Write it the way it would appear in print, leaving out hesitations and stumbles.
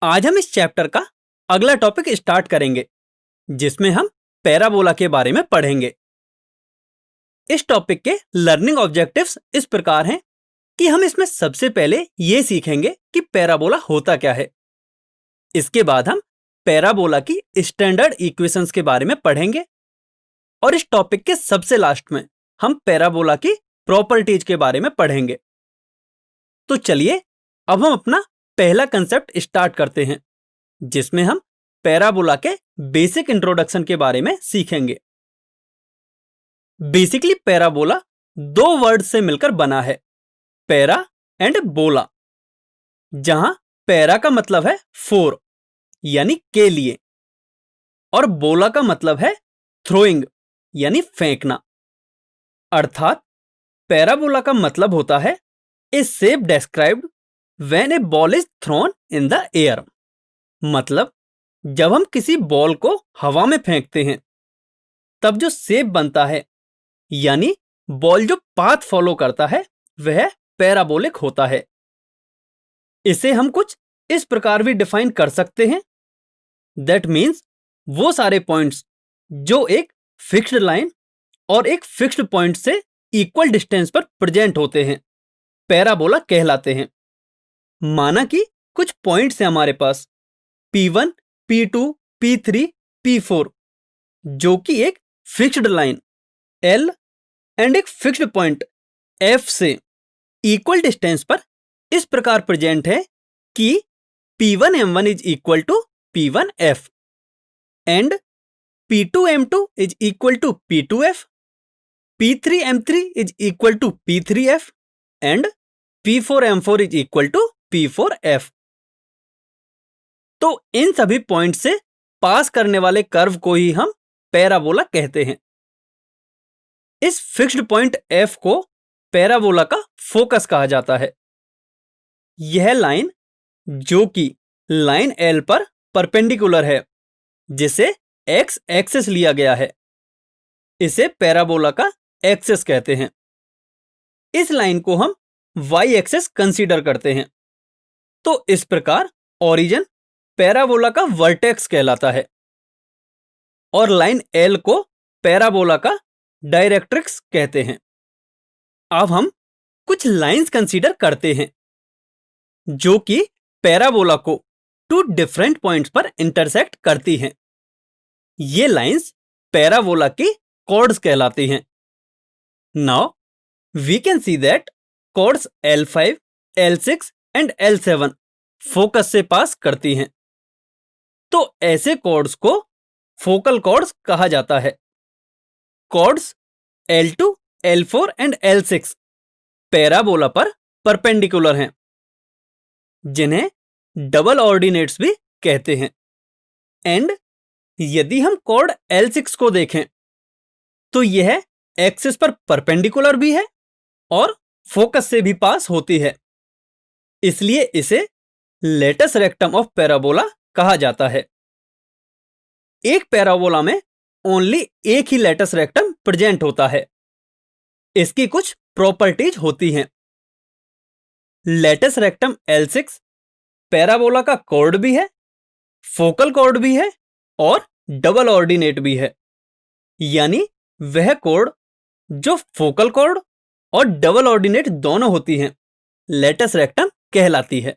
आज हम इस चैप्टर का अगला टॉपिक स्टार्ट करेंगे जिसमें हम पैराबोला के बारे में पढ़ेंगे। इस टॉपिक के लर्निंग ऑब्जेक्टिव्स इस प्रकार हैं कि हम इसमें सबसे पहले ये सीखेंगे कि पैराबोला होता क्या है। इसके बाद हम पैराबोला की स्टैंडर्ड इक्वेशंस के बारे में पढ़ेंगे और इस टॉपिक के सबसे लास्ट में हम पैराबोला की प्रॉपर्टीज के बारे में पढ़ेंगे। तो चलिए अब हम अपना पहला कंसेप्ट स्टार्ट करते हैं जिसमें हम पैराबोला के बेसिक इंट्रोडक्शन के बारे में सीखेंगे। बेसिकली पैराबोला दो वर्ड से मिलकर बना है, पैरा एंड बोला, जहां पैरा का मतलब है फोर यानी के लिए और बोला का मतलब है थ्रोइंग यानी फेंकना। अर्थात पैराबोला का मतलब होता है a shape described when a ball is thrown in the air. मतलब जब हम किसी बॉल को हवा में फेंकते हैं तब जो शेप बनता है यानी बॉल जो पाथ फॉलो करता है वह पैराबोलिक होता है। इसे हम कुछ इस प्रकार भी डिफाइन कर सकते हैं, दैट मीन्स वो सारे पॉइंट्स जो एक फिक्स्ड लाइन और एक फिक्स्ड पॉइंट से इक्वल डिस्टेंस पर प्रेजेंट होते हैं पैराबोला कहलाते हैं। माना कि कुछ पॉइंट्स हैं हमारे पास P1, P2, P3, P4 जो कि एक फिक्स्ड लाइन L एंड एक फिक्स्ड पॉइंट F से इक्वल डिस्टेंस पर इस प्रकार प्रेजेंट है कि P1M1 is equal to P1F and P2M2 is equal to P2F, P3M3 is equal to P3F and P4M4 is equal to P4F। तो इन सभी point से पास करने वाले कर्व को ही हम पैराबोला कहते हैं। इस फिक्स्ड पॉइंट F को पैराबोला का फोकस कहा जाता है। यह लाइन जो कि लाइन L पर परपेंडिकुलर है जिसे x एक्सिस लिया गया है, इसे पैराबोला का एक्सिस कहते हैं। इस लाइन को हम y एक्सिस कंसीडर करते हैं। तो इस प्रकार ओरिजिन पैराबोला का वर्टेक्स कहलाता है और लाइन L को पैराबोला का डायरेक्ट्रिक्स कहते हैं। अब हम कुछ लाइंस कंसीडर करते हैं जो कि पैराबोला को टू डिफरेंट पॉइंट्स पर इंटरसेक्ट करती हैं। ये लाइंस पैराबोला की कॉर्ड्स कहलाती हैं। Now we can see that chords L5, L6 and L7 focus से पास करती हैं। तो ऐसे कॉर्ड्स को फोकल कॉर्ड्स कहा जाता है। Chords L2, L4 and L6 parabola पर परपेंडिकुलर हैं जिन्हें डबल ऑर्डिनेट्स भी कहते हैं। एंड यदि हम कॉर्ड L6 को देखें तो यह एक्सिस पर परपेंडिकुलर भी है और फोकस से भी पास होती है, इसलिए इसे लेटस रेक्टम ऑफ पैराबोला कहा जाता है। एक पैराबोला में ओनली एक ही लेटस रेक्टम प्रेजेंट होता है। इसकी कुछ प्रॉपर्टीज होती हैं। लेटस रेक्टम L6 पैराबोला का कॉर्ड भी है, फोकल कॉर्ड भी है और डबल ऑर्डिनेट भी है, यानी वह कॉर्ड जो फोकल कॉर्ड और डबल ऑर्डिनेट दोनों होती हैं लेटस रेक्टम कहलाती है।